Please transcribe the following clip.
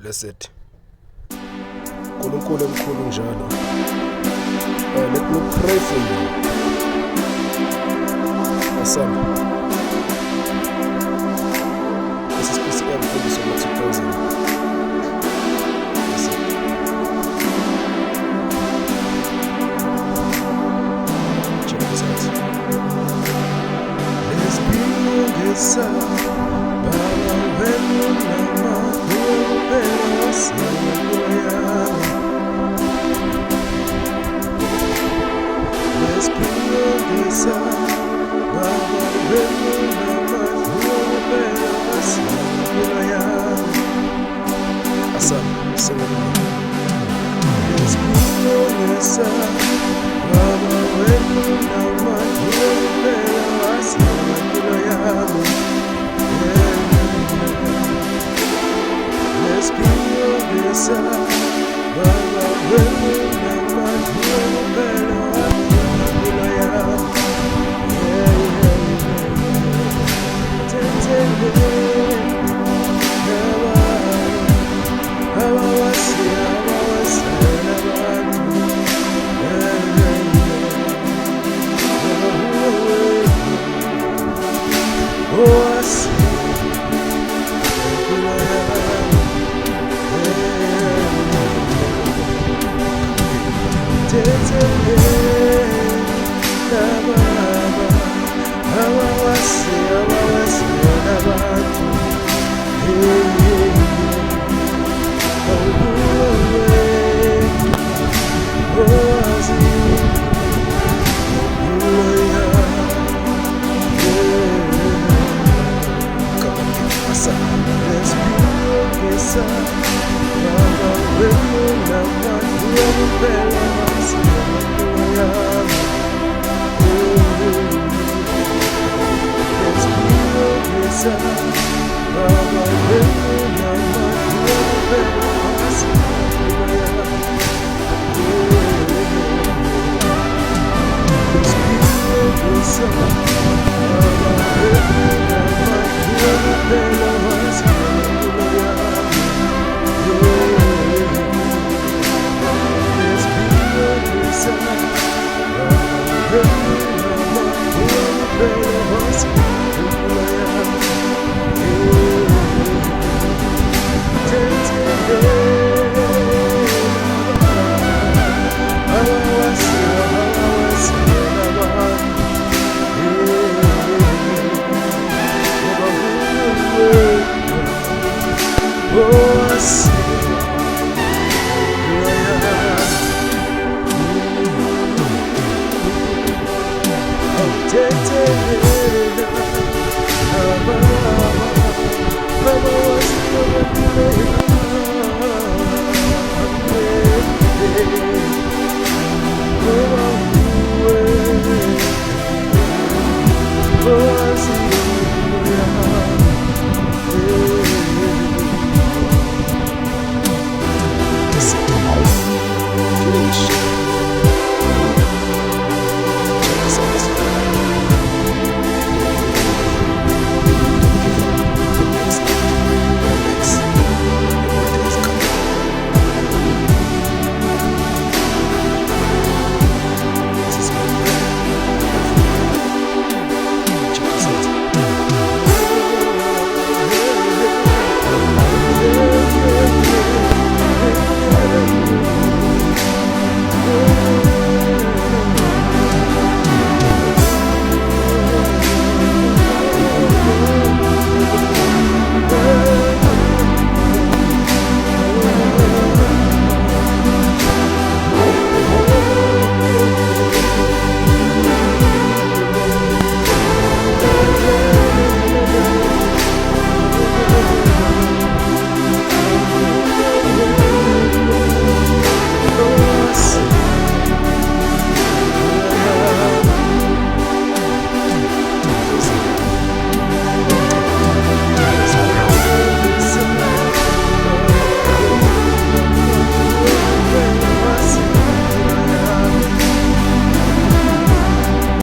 Blessed uNkulunkulu emkhulu njalo. Let me pray for you. Awesome. This is PCM for this over 2000. Check this out. Let's build this up. Baba wenu na makuopera wasimuya. Let's build this up. Baba wenu na makuopera wasimuya. Awesome. Sing it along. Let's build this up. Baba wenu na makuopera wasimuya. Let's build this up. Baba wenu na makuopera wasimuya. Baba was